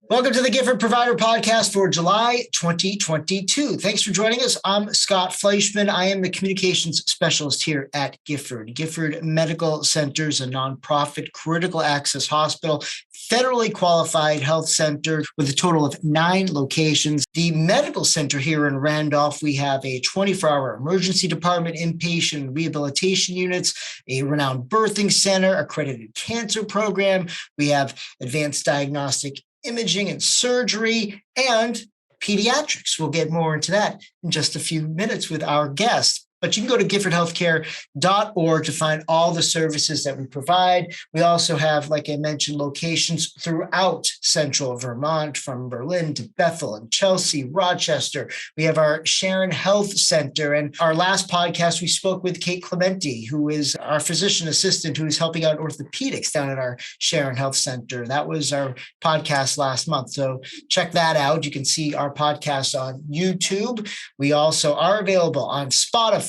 Welcome to the Gifford Provider Podcast for July 2022. Thanks for joining us. I'm Scott Fleischman. I am the communications specialist here at Gifford. Gifford Medical Center is a nonprofit critical access hospital, federally qualified health center with a total of 9 locations. The medical center here in Randolph, we have a 24-hour emergency department, inpatient and rehabilitation units, a renowned birthing center, accredited cancer program. We have advanced diagnostic imaging and surgery, and pediatrics. We'll get more into that in just a few minutes with our guest. But you can go to giffordhealthcare.org to find all the services that we provide. We also have, like I mentioned, locations throughout central Vermont, from Berlin to Bethel and Chelsea, Rochester. We have our Sharon Health Center. And our last podcast, we spoke with Kate Clementi, who is our physician assistant who is helping out orthopedics down at our Sharon Health Center. That was our podcast last month. So check that out. You can see our podcast on YouTube. We also are available on Spotify,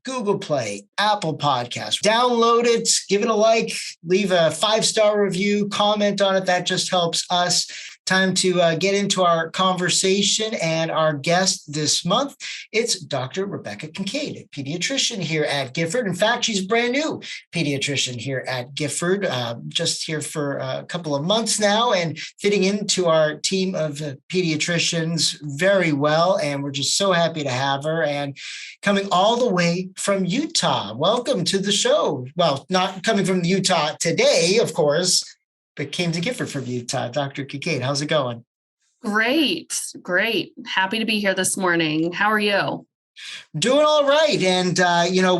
Google Play, Apple Podcasts. Download it, give it a like, leave a 5-star review, comment on it. That just helps us. Time to get into our conversation and our guest this month. It's Dr. Rebecca Kincaid, a pediatrician here at Gifford. In fact, she's a brand new pediatrician here at Gifford, just here for a couple of months now and fitting into our team of pediatricians very well. And we're just so happy to have her, and coming all the way from Utah. Welcome to the show. Well, not coming from Utah today, of course, but came to Gifford from Utah. Dr. Kincaid, how's it going? Great. Happy to be here this morning. How are you? Doing all right. And,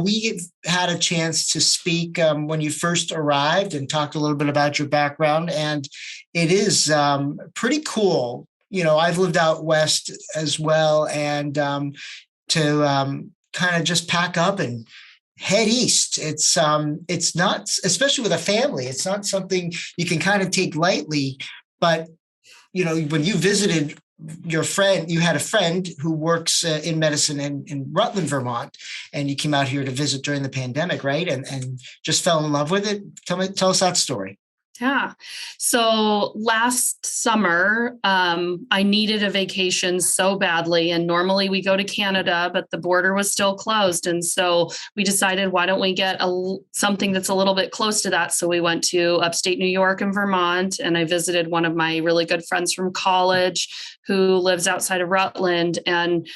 we had a chance to speak when you first arrived and talked a little bit about your background. And it is pretty cool. I've lived out west as well. And to kind of just pack up and head east. It's not, especially with a family, it's not something you can kind of take lightly. But, when you visited your friend, you had a friend who works in medicine in Rutland, Vermont, and you came out here to visit during the pandemic, right? And just fell in love with it. Tell us that story. Yeah. So last summer, I needed a vacation so badly. And normally we go to Canada, but the border was still closed. And so we decided, why don't we get something that's a little bit close to that? So we went to upstate New York and Vermont, and I visited one of my really good friends from college who lives outside of Rutland. And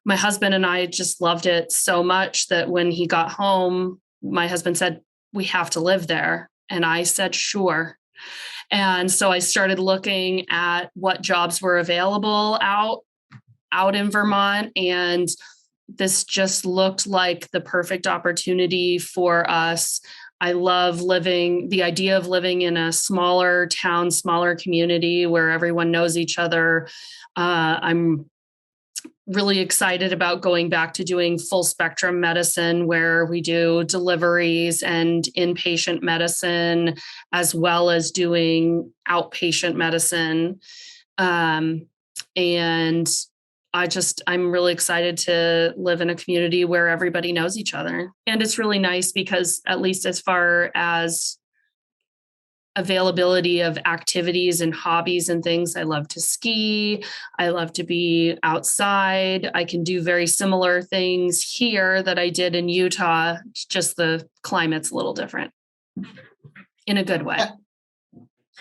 my husband and I just loved it so much that when he got home, my husband said, we have to live there. And I said, sure. And so I started looking at what jobs were available out in Vermont. And this just looked like the perfect opportunity for us. I love the idea of living in a smaller town, smaller community where everyone knows each other. I'm really excited about going back to doing full spectrum medicine, where we do deliveries and inpatient medicine, as well as doing outpatient medicine. And I'm really excited to live in a community where everybody knows each other. And it's really nice because, at least as far as availability of activities and hobbies and things, I love to ski. I love to be outside. I can do very similar things here that I did in Utah. Just the climate's a little different in a good way.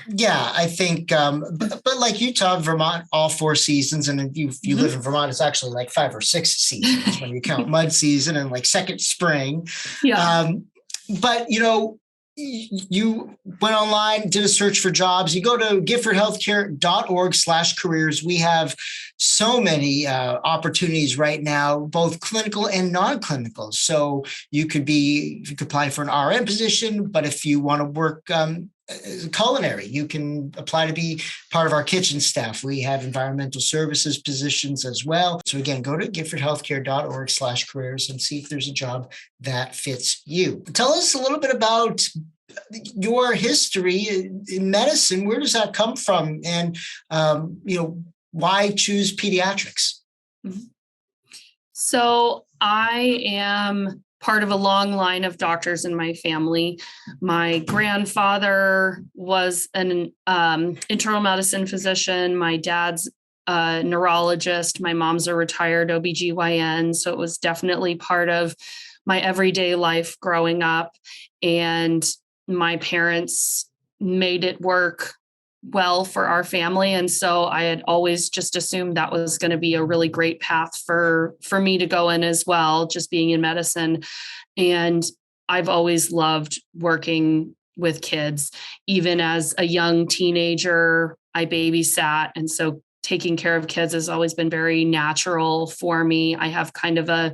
Yeah, I think, but like Utah, Vermont, all 4 seasons. And if you live in Vermont, it's actually like 5 or 6 seasons when you count mud season and like second spring. Yeah. But, you went online, did a search for jobs. You go to giffordhealthcare.org/careers. We have so many opportunities right now, both clinical and non-clinical. So you could apply for an RN position, but if you want to work culinary, you can apply to be part of our kitchen staff. We have environmental services positions as well. So again, go to giffordhealthcare.org/careers and see if there's a job that fits you. Tell us a little bit about your history in medicine. Where does that come from? And, why choose pediatrics? So I am part of a long line of doctors in my family. My grandfather was an internal medicine physician. My dad's a neurologist. My mom's a retired OBGYN. So it was definitely part of my everyday life growing up. And my parents made it work well for our family. And so I had always just assumed that was going to be a really great path for me to go in as well, just being in medicine. And I've always loved working with kids. Even as a young teenager, I babysat. And so taking care of kids has always been very natural for me. I have kind of a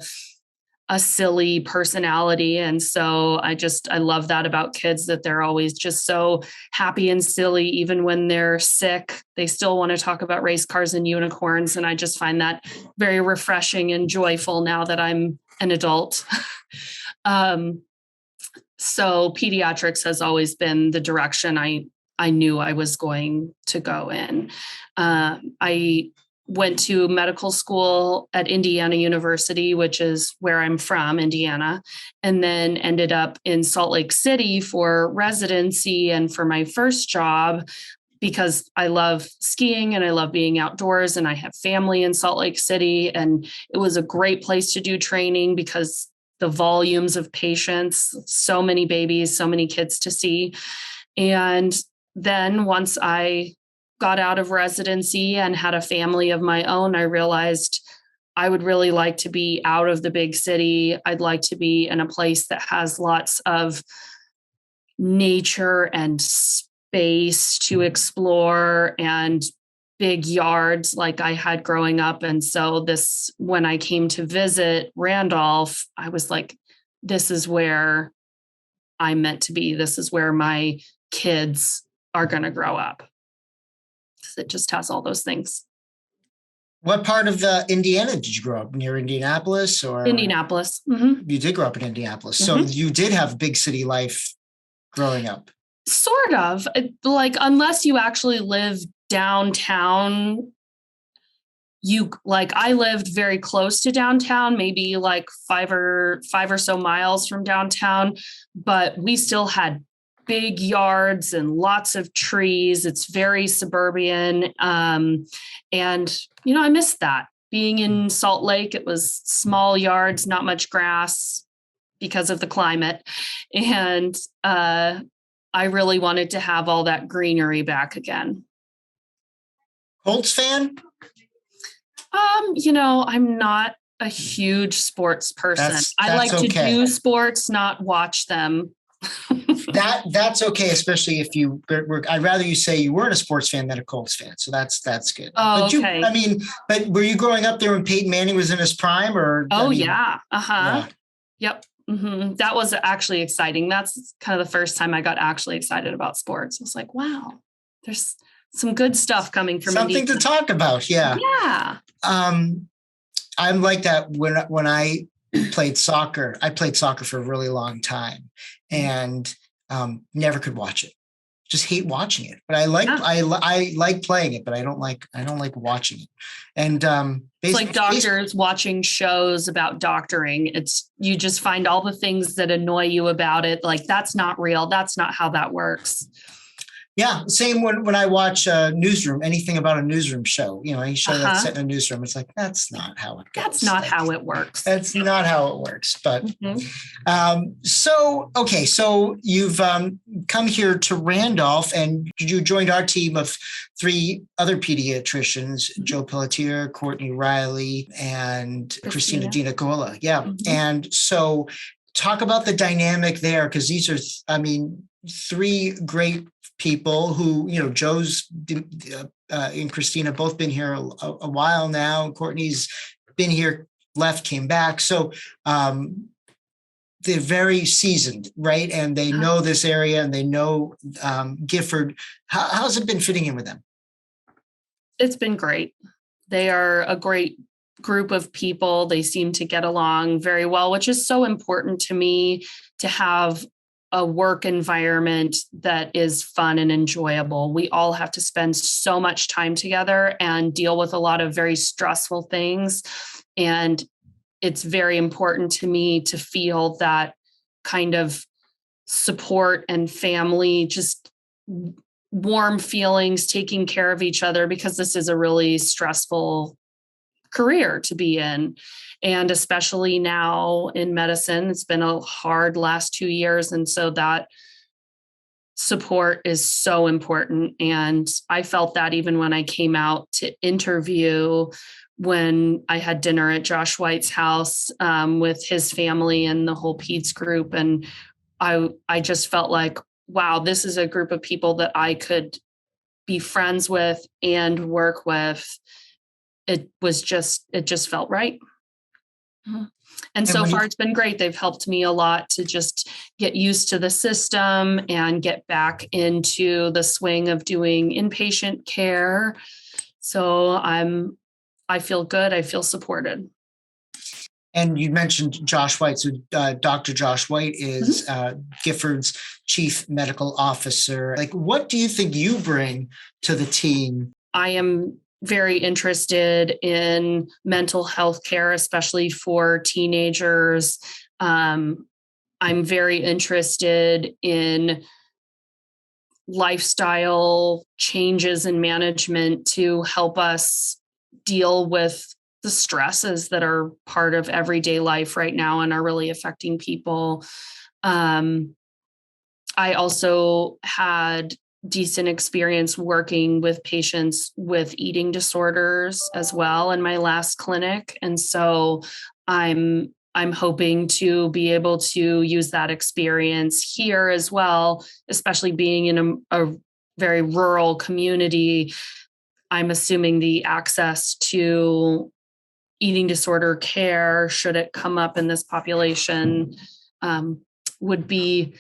silly personality. And so I love that about kids, that they're always just so happy and silly. Even when they're sick, they still want to talk about race cars and unicorns. And I just find that very refreshing and joyful now that I'm an adult. So pediatrics has always been the direction I knew I was going to go in. I went to medical school at Indiana University, which is where I'm from, Indiana, and then ended up in Salt Lake City for residency and for my first job, because I love skiing and I love being outdoors, and I have family in Salt Lake City. And it was a great place to do training because the volumes of patients, so many babies, so many kids to see. And then once I got out of residency and had a family of my own, I realized I would really like to be out of the big city. I'd like to be in a place that has lots of nature and space to explore and big yards like I had growing up. And so when I came to visit Randolph, I was like, this is where I'm meant to be. This is where my kids are going to grow up. It just has all those things. What part of Indiana did you grow up? Near Indianapolis or? Indianapolis. Mm-hmm. You did grow up in Indianapolis. Mm-hmm. So you did have big city life growing up. Sort of. Like, unless you actually live downtown, I lived very close to downtown, maybe like five or so miles from downtown, but we still had big yards and lots of trees. It's very suburban. And, I missed that. Being in Salt Lake, it was small yards, not much grass because of the climate. And I really wanted to have all that greenery back again. Colts fan? I'm not a huge sports person. I like to do sports, not watch them. That's okay, especially if I'd rather you say you weren't a sports fan than a Colts fan. So that's good. Oh, okay. But were you growing up there when Peyton Manning was in his prime or? Yeah. Uh-huh. Yeah. Yep. Mm-hmm. That was actually exciting. That's kind of the first time I got actually excited about sports. I was like, wow, there's some good stuff coming from something Indiana to talk about. Yeah. Yeah. I'm like that when I played soccer. I played soccer for a really long time and never could watch it. Just hate watching it. But I like playing it, but I don't like watching it. And it's like doctors watching shows about doctoring. You just find all the things that annoy you about it. Like, that's not real. That's not how that works. Yeah. Same when I watch Newsroom, anything about a newsroom show, any show that's set in a newsroom, it's like, that's not how it goes. That's not how it works. That's not how it works. But so you've come here to Randolph and you joined our team of 3 other pediatricians, Joe Pelletier, Courtney Riley, and Christina DiNicola. Yeah. Mm-hmm. And so talk about the dynamic there, because these are, 3 great people who, Joe's and Christina both been here a while now. Courtney's been here, left, came back. So they're very seasoned, right? And they know this area and they know Gifford. How's it been fitting in with them? It's been great. They are a great group of people. They seem to get along very well, which is so important to me, to have a work environment that is fun and enjoyable. We all have to spend so much time together and deal with a lot of very stressful things. And it's very important to me to feel that kind of support and family, just warm feelings, taking care of each other, because this is a really stressful career to be in. And especially now in medicine, it's been a hard last 2 years. And so that support is so important. And I felt that even when I came out to interview, when I had dinner at Josh White's house with his family and the whole peds group. And I just felt like, wow, this is a group of people that I could be friends with and work with. It just felt right. And so far, it's been great. They've helped me a lot to just get used to the system and get back into the swing of doing inpatient care. So I feel good. I feel supported. And you mentioned Josh White. So Dr. Josh White is Gifford's chief medical officer. Like, what do you think you bring to the team? I am very interested in mental health care, especially for teenagers. I'm very interested in lifestyle changes and management to help us deal with the stresses that are part of everyday life right now and are really affecting people. I also had decent experience working with patients with eating disorders as well in my last clinic. And so I'm hoping to be able to use that experience here as well, especially being in a very rural community. I'm assuming the access to eating disorder care, should it come up in this population, would be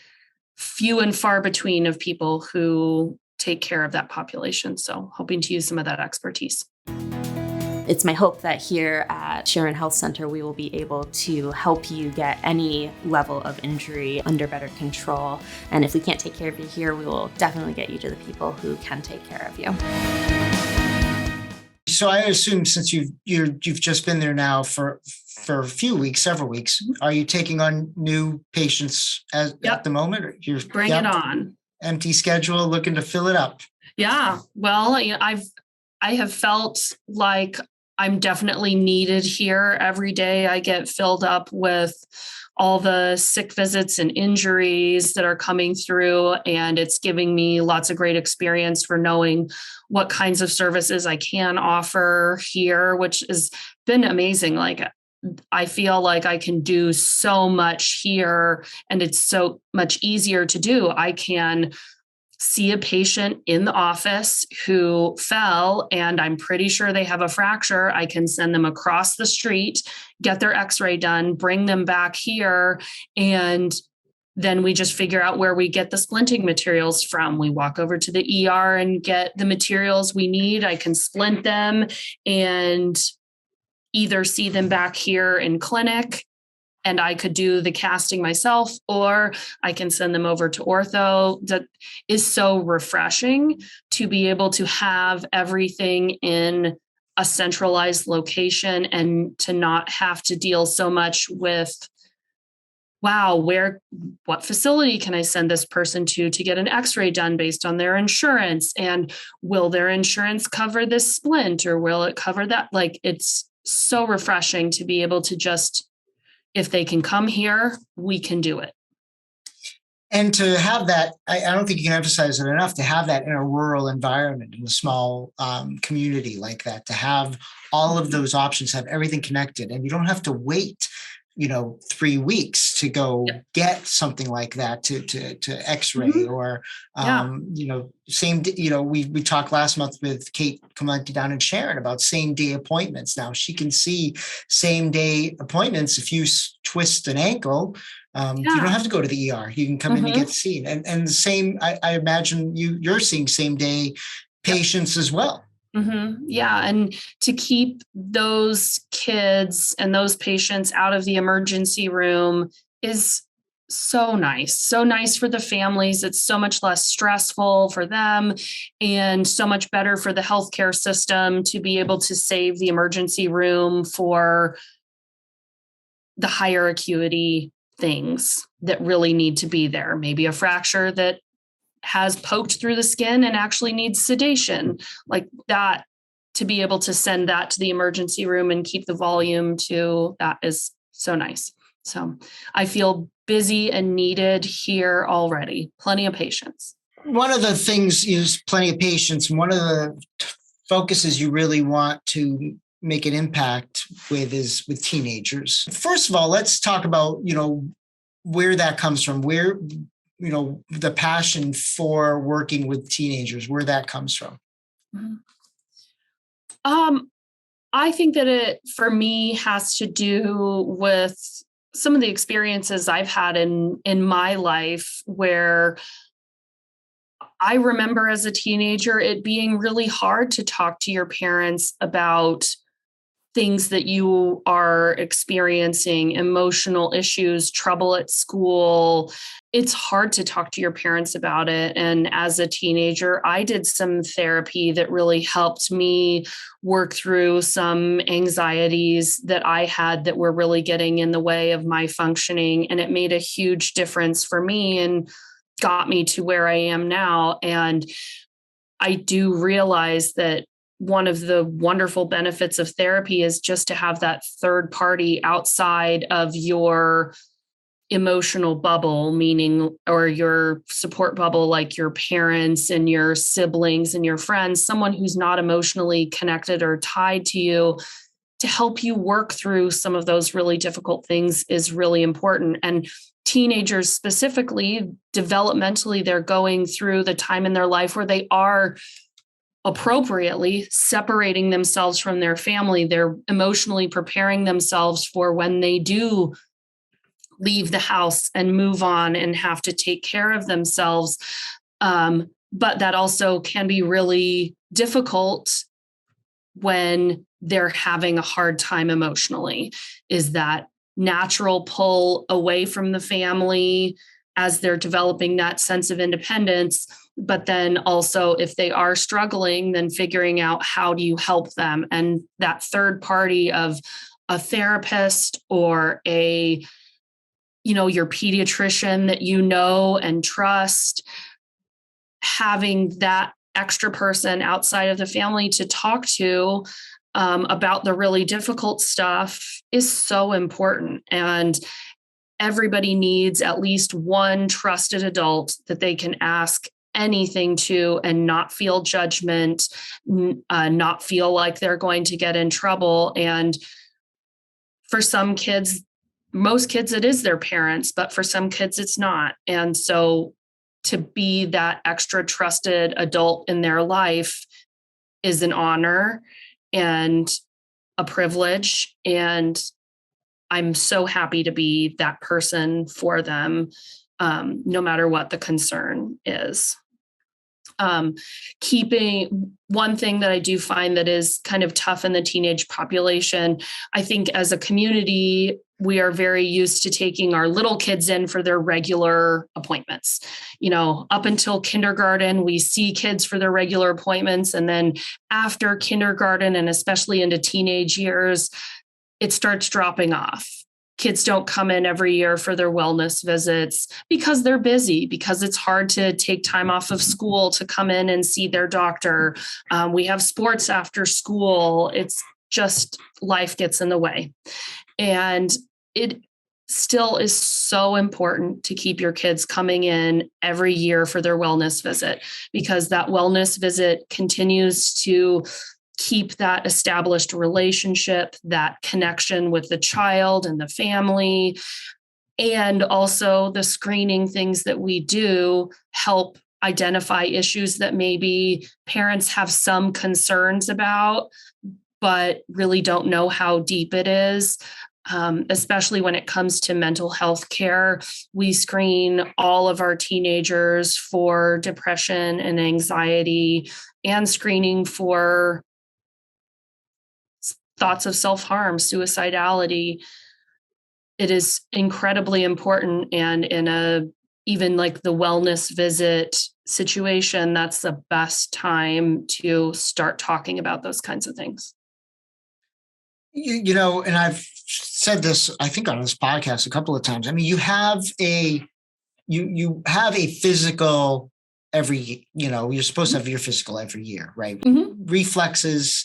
few and far between of people who take care of that population. So hoping to use some of that expertise. It's my hope that here at Sharon Health Center, we will be able to help you get any level of injury under better control. And if we can't take care of you here, we will definitely get you to the people who can take care of you. So I assume since you've just been there now for a few weeks, several weeks, are you taking on new patients at the moment? Or you're Bring it on. Empty schedule, looking to fill it up. Yeah. Well, I have felt like I'm definitely needed here every day. I get filled up with all the sick visits and injuries that are coming through, and it's giving me lots of great experience for knowing what kinds of services I can offer here, which has been amazing. Like, I feel like I can do so much here, and it's so much easier to do. I can see a patient in the office who fell, and I'm pretty sure they have a fracture. I can send them across the street, get their x-ray done, bring them back here, and then we just figure out where we get the splinting materials from. We walk over to the ER and get the materials we need. I can splint them and either see them back here in clinic, and I could do the casting myself, or I can send them over to ortho. That is so refreshing to be able to have everything in a centralized location and to not have to deal so much with, wow, what facility can I send this person to get an x-ray done based on their insurance? And will their insurance cover this splint, or will it cover that? Like, it's so refreshing to be able to just, if they can come here, we can do it. And to have that, I don't think you can emphasize it enough, to have that in a rural environment, in a small community like that, to have all of those options, have everything connected, and you don't have to wait 3 weeks to go get something like that to x-ray or, same, we talked last month with Kate Clemente down in Sharon about SameDay Appointments. Now she can see SameDay Appointments. If you twist an ankle, you don't have to go to the ER. You can come in and get seen. And the same, I imagine you're seeing same-day patients as well. Mm-hmm. Yeah. And to keep those kids and those patients out of the emergency room is so nice. So nice for the families. It's so much less stressful for them and so much better for the healthcare system to be able to save the emergency room for the higher acuity things that really need to be there. Maybe a fracture that has poked through the skin and actually needs sedation, like that, to be able to send that to the emergency room and keep the volume to that is so nice. So I feel busy and needed here already. Plenty of patients. One of the things is plenty of patients. One of the focuses you really want to make an impact with is with teenagers. First of all, let's talk about, where that comes from, where, the passion for working with teenagers, where that comes from. I think that it, for me, has to do with some of the experiences I've had in my life, where I remember as a teenager, it being really hard to talk to your parents about things that you are experiencing, emotional issues, trouble at school. It's hard to talk to your parents about it. And as a teenager, I did some therapy that really helped me work through some anxieties that I had that were really getting in the way of my functioning. And it made a huge difference for me and got me to where I am now. And I do realize that one of the wonderful benefits of therapy is just to have that third party outside of your emotional bubble, meaning, or your support bubble, like your parents and your siblings and your friends, someone who's not emotionally connected or tied to you, to help you work through some of those really difficult things is really important. And teenagers specifically, developmentally, they're going through the time in their life where they are appropriately separating themselves from their family. They're emotionally preparing themselves for when they do leave the house and move on and have to take care of themselves. But that also can be really difficult when they're having a hard time emotionally, is that natural pull away from the family as they're developing that sense of independence. But then also, if they are struggling, then figuring out how do you help them. And that third party of a therapist or your pediatrician that and trust, having that extra person outside of the family to talk to about the really difficult stuff is so important. And everybody needs at least one trusted adult that they can ask anything to and not feel judgment, not feel like they're going to get in trouble. And for some kids, most kids, it is their parents, but for some kids, it's not. And so to be that extra trusted adult in their life is an honor and a privilege. And I'm so happy to be that person for them, no matter what the concern is. Keeping one thing that I do find that is kind of tough in the teenage population, I think as a community, we are very used to taking our little kids in for their regular appointments. Up until kindergarten, we see kids for their regular appointments. And then after kindergarten, and especially into teenage years, it starts dropping off. Kids don't come in every year for their wellness visits because they're busy, because it's hard to take time off of school to come in and see their doctor. We have sports after school. It's just life gets in the way. And it still is so important to keep your kids coming in every year for their wellness visit, because that wellness visit continues to keep that established relationship, that connection with the child and the family. And also the screening things that we do help identify issues that maybe parents have some concerns about, but really don't know how deep it is. Especially when it comes to mental health care, we screen all of our teenagers for depression and anxiety, and screening for thoughts of self-harm, suicidality. It is incredibly important. And in even like the wellness visit situation, that's the best time to start talking about those kinds of things. And I've said this, I think, on this podcast a couple of times. I mean, you have a physical you're supposed to have your physical every year, right? Mm-hmm. Reflexes,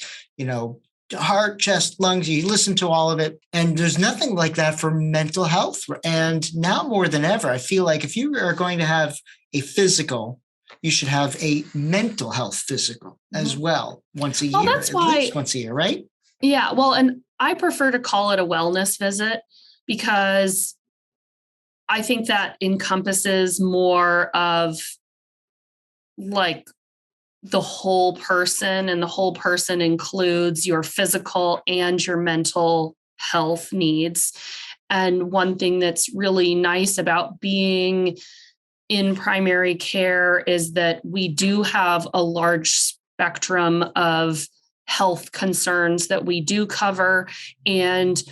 heart, chest, lungs, you listen to all of it. And there's nothing like that for mental health. And now more than ever, I feel like if you are going to have a physical, you should have a mental health physical as well once a year, that's why, least once a year, right? Yeah. Well, and I prefer to call it a wellness visit because I think that encompasses more of like the whole person, and the whole person includes your physical and your mental health needs. And one thing that's really nice about being in primary care is that we do have a large spectrum of health concerns that we do cover, and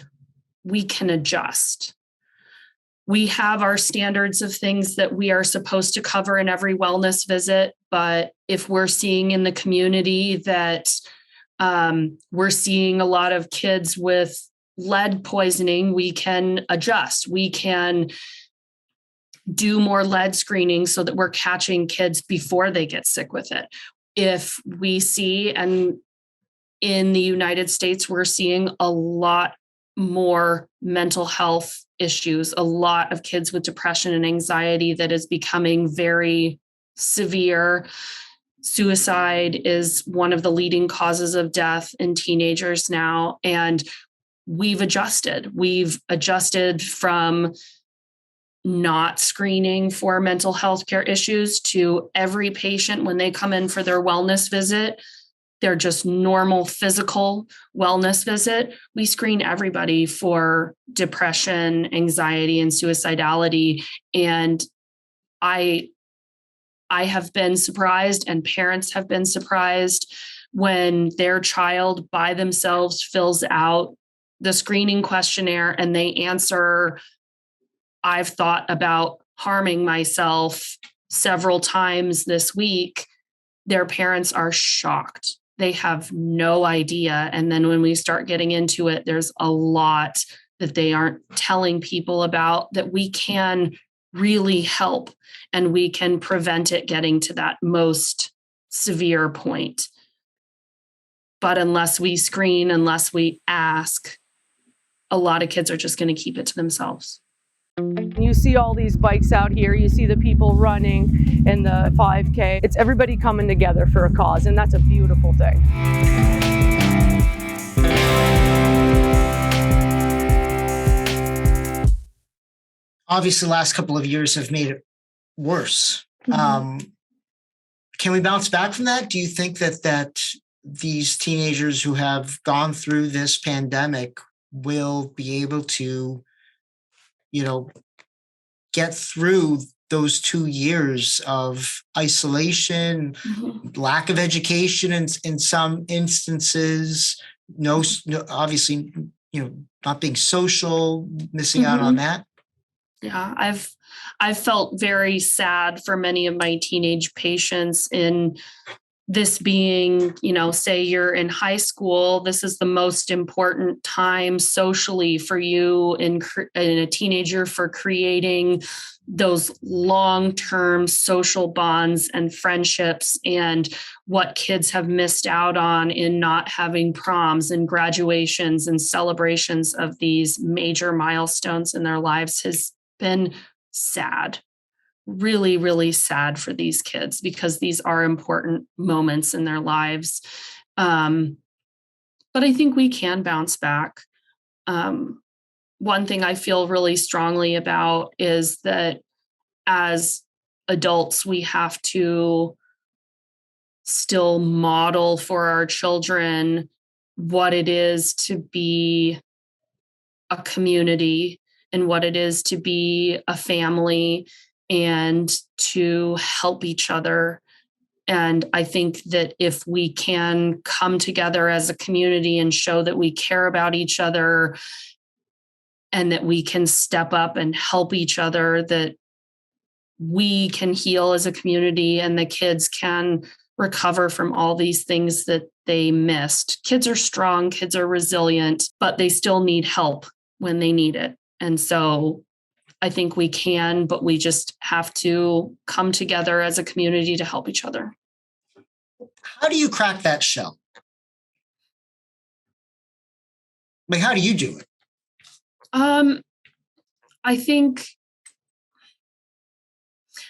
we can adjust. We have our standards of things that we are supposed to cover in every wellness visit. But if we're seeing in the community that we're seeing a lot of kids with lead poisoning, we can adjust. We can do more lead screening so that we're catching kids before they get sick with it. If we see, and in the United States, we're seeing a lot more mental health issues, a lot of kids with depression and anxiety that is becoming very severe. Suicide is one of the leading causes of death in teenagers now. And we've adjusted. We've adjusted from not screening for mental health care issues to every patient when they come in for their wellness visit, their just normal physical wellness visit, we screen everybody for depression, anxiety, and suicidality. And I have been surprised, and parents have been surprised when their child by themselves fills out the screening questionnaire and they answer, "I've thought about harming myself several times this week." Their parents are shocked. They have no idea. And then when we start getting into it, there's a lot that they aren't telling people about that we can really help, and we can prevent it getting to that most severe point. But unless we screen, unless we ask, a lot of kids are just going to keep it to themselves. You see all these bikes out here, you see the people running in the 5K. It's everybody coming together for a cause, and that's a beautiful thing. Obviously, the last couple of years have made it worse. Mm-hmm. Can we bounce back from that? Do you think that these teenagers who have gone through this pandemic will be able to get through those 2 years of isolation, mm-hmm. lack of education in some instances, no, obviously, not being social, missing out on that? Yeah, I've felt very sad for many of my teenage patients in this being, say you're in high school, this is the most important time socially for you in a teenager for creating those long-term social bonds and friendships, and what kids have missed out on in not having proms and graduations and celebrations of these major milestones in their lives has been sad. Really, really sad for these kids, because these are important moments in their lives. But I think we can bounce back. One thing I feel really strongly about is that as adults, we have to still model for our children what it is to be a community and what it is to be a family, and to help each other. And I think that if we can come together as a community and show that we care about each other, and that we can step up and help each other, that we can heal as a community, and the kids can recover from all these things that they missed. Kids are strong, kids are resilient, but they still need help. when they need it. And so I think we can, but we just have to come together as a community to help each other. How do you crack that shell? Like, how do you do it? I think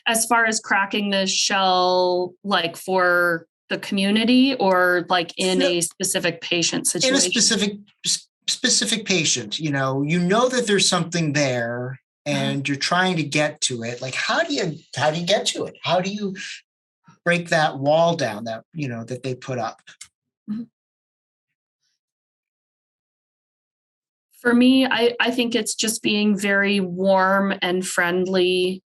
as far as cracking the shell, like for the community or like in a specific patient situation? In a specific patient, you know that there's something there and you're trying to get to it. Like, how do you get to it? How do you break that wall down that, that they put up? For me, I think it's just being very warm and friendly,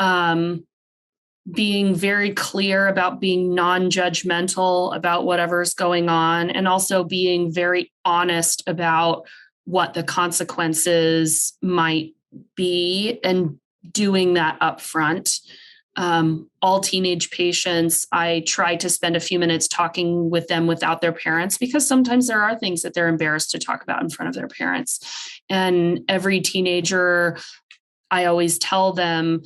being very clear about being non-judgmental about whatever's going on, and also being very honest about what the consequences might be and doing that up front. All teenage patients, I try to spend a few minutes talking with them without their parents, because sometimes there are things that they're embarrassed to talk about in front of their parents. And every teenager, I always tell them,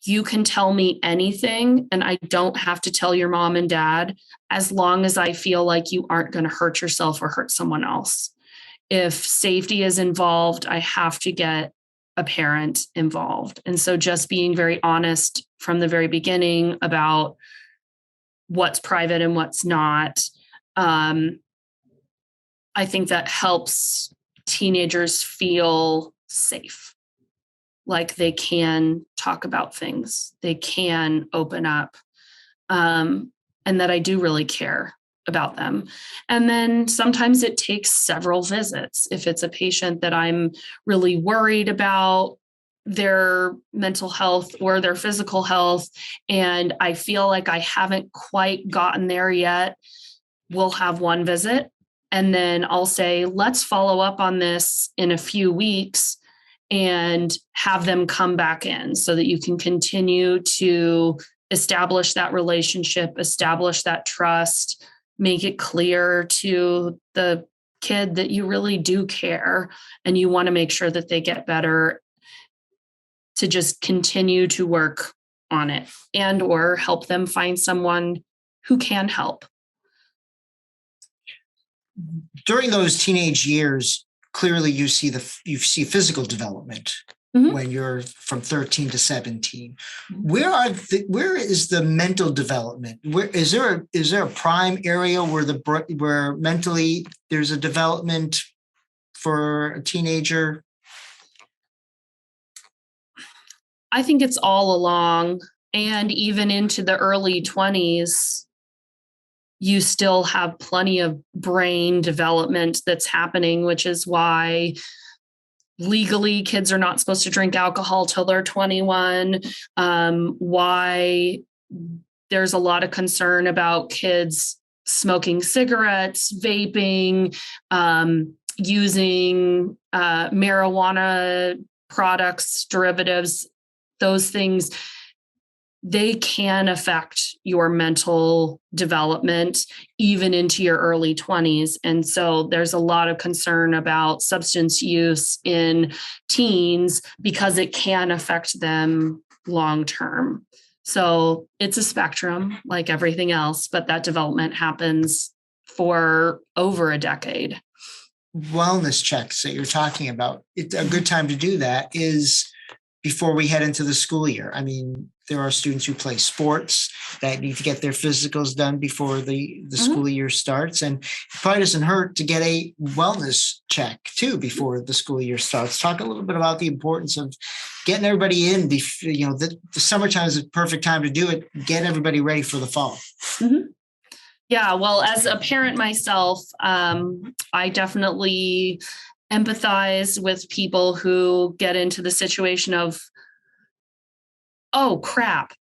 you can tell me anything, and I don't have to tell your mom and dad, as long as I feel like you aren't going to hurt yourself or hurt someone else. If safety is involved, I have to get a parent involved. And so just being very honest from the very beginning about what's private and what's not. I think that helps teenagers feel safe, like they can talk about things, they can open up, and that I do really care about them. And then sometimes it takes several visits. If it's a patient that I'm really worried about their mental health or their physical health, and I feel like I haven't quite gotten there yet, we'll have one visit. And then I'll say, let's follow up on this in a few weeks and have them come back in so that you can continue to establish that relationship, establish that trust, make it clear to the kid that you really do care and you want to make sure that they get better, to just continue to work on it and or help them find someone who can help. During those teenage years, clearly you see physical development. When you're from 13 to 17, where is the mental development? Where is there a prime area where mentally there's a development for a teenager? I think it's all along, and even into the early 20s, you still have plenty of brain development that's happening, which is why legally kids are not supposed to drink alcohol till they're 21. Why there's a lot of concern about kids smoking cigarettes, vaping, using marijuana products, derivatives, those things. They can affect your mental development even into your early 20s. And so there's a lot of concern about substance use in teens because it can affect them long term. So it's a spectrum like everything else, but that development happens for over a decade. Wellness checks that you're talking about, it's a good time to do that is before we head into the school year. I mean, there are students who play sports that need to get their physicals done before the school year starts. And it probably doesn't hurt to get a wellness check too before the school year starts. Talk a little bit about the importance of getting everybody in. The summertime is the perfect time to do it. Get everybody ready for the fall. Mm-hmm. Yeah, well, as a parent myself, I definitely empathize with people who get into the situation of, oh, crap,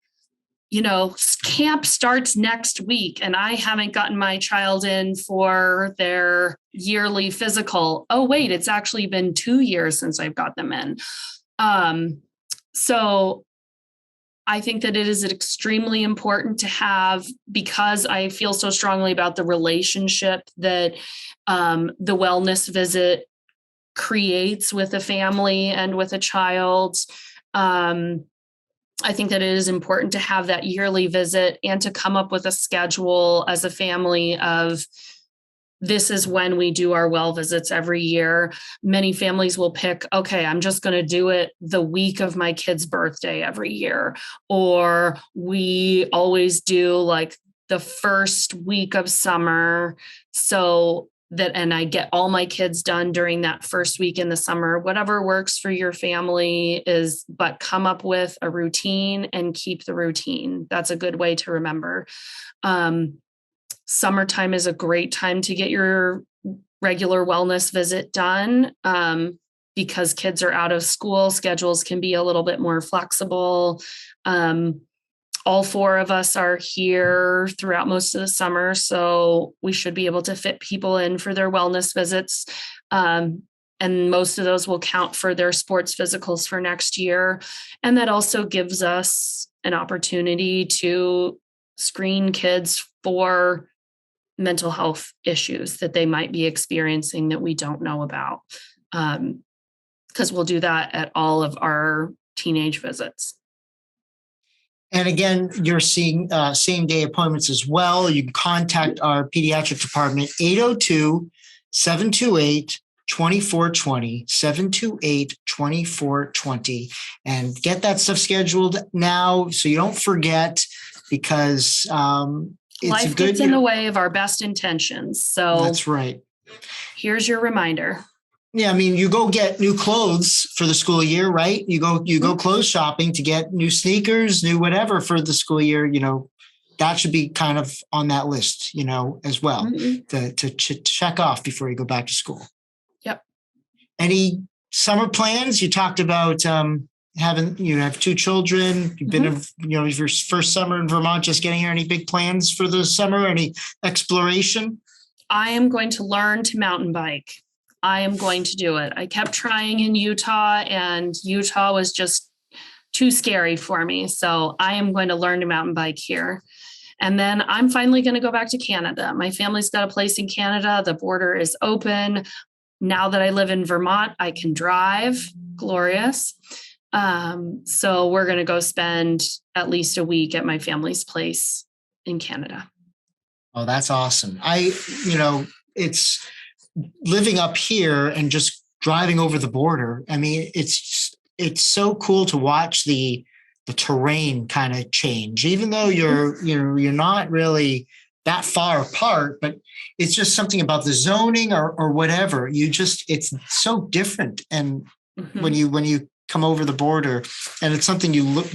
camp starts next week and I haven't gotten my child in for their yearly physical. Oh, wait, it's actually been 2 years since I've got them in. So I think that it is extremely important to have, because I feel so strongly about the relationship that the wellness visit creates with a family and with a child. I think that it is important to have that yearly visit and to come up with a schedule as a family of this is when we do our well visits every year. Many families will pick, okay, I'm just going to do it the week of my kid's birthday every year. Or we always do like the first week of summer. So that, and I get all my kids done during that first week in the summer. Whatever works for your family is, but come up with a routine and keep the routine. That's a good way to remember. Summertime is a great time to get your regular wellness visit done because kids are out of school. Schedules can be a little bit more flexible. All 4 of us are here throughout most of the summer, so we should be able to fit people in for their wellness visits. And most of those will count for their sports physicals for next year. And that also gives us an opportunity to screen kids for mental health issues that they might be experiencing that we don't know about. Because we'll do that at all of our teenage visits. And again, you're seeing same-day appointments as well. You can contact our pediatric department, 802-728-2420, 728-2420, and get that stuff scheduled now so you don't forget, because it's life gets in the way of our best intentions. So that's right. Here's your reminder. Yeah, I mean, you go get new clothes for the school year, right? You go clothes shopping to get new sneakers, new whatever for the school year. That should be kind of on that list, as well, to check off before you go back to school. Yep. Any summer plans? You talked about you have 2 children. You've been, your first summer in Vermont, just getting here. Any big plans for the summer? Any exploration? I am going to learn to mountain bike. I am going to do it. I kept trying in Utah, and Utah was just too scary for me. So I am going to learn to mountain bike here. And then I'm finally going to go back to Canada. My family's got a place in Canada. The border is open. Now that I live in Vermont, I can drive. Glorious. So we're going to go spend at least a week at my family's place in Canada. Oh, that's awesome. It's living up here and just driving over the border. I mean, it's so cool to watch the terrain kind of change, even though you're not really that far apart, but it's just something about the zoning or whatever. It's so different. And when you come over the border, and it's something you look,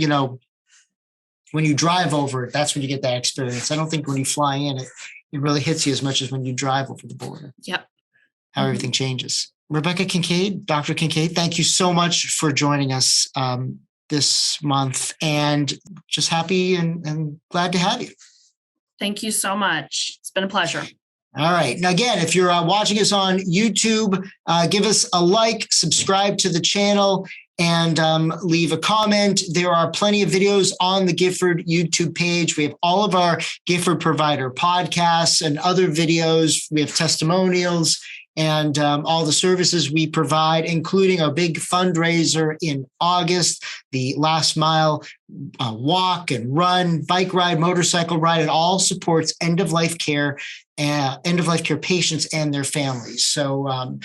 when you drive over it, that's when you get that experience. I don't think when you fly in, it really hits you as much as when you drive over the border. Yep. How everything changes. Rebecca Kincaid, Dr. Kincaid, thank you so much for joining us this month, and just happy and glad to have you. Thank you so much. It's been a pleasure. All right. Now, again, if you're watching us on YouTube, give us a like, subscribe to the channel, and leave a comment. There are plenty of videos on the Gifford YouTube page. We have all of our Gifford Provider podcasts and other videos. We have testimonials and all the services we provide, including our big fundraiser in August, the last mile walk and run, bike ride, motorcycle ride. It all supports end-of-life care patients and their families. So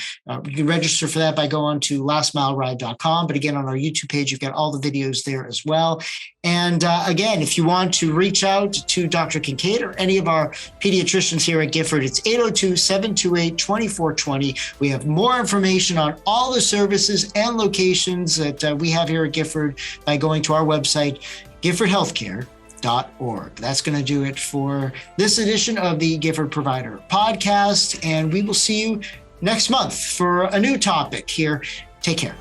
you can register for that by going to lastmileride.com. But again, on our YouTube page, you've got all the videos there as well. And again, if you want to reach out to Dr. Kincaid or any of our pediatricians here at Gifford, it's 802-728-2420. We have more information on all the services and locations that we have here at Gifford by going to our website, giffordhealthcare.org. That's going to do it for this edition of the Gifford Provider Podcast, and we will see you next month for a new topic here. Take care.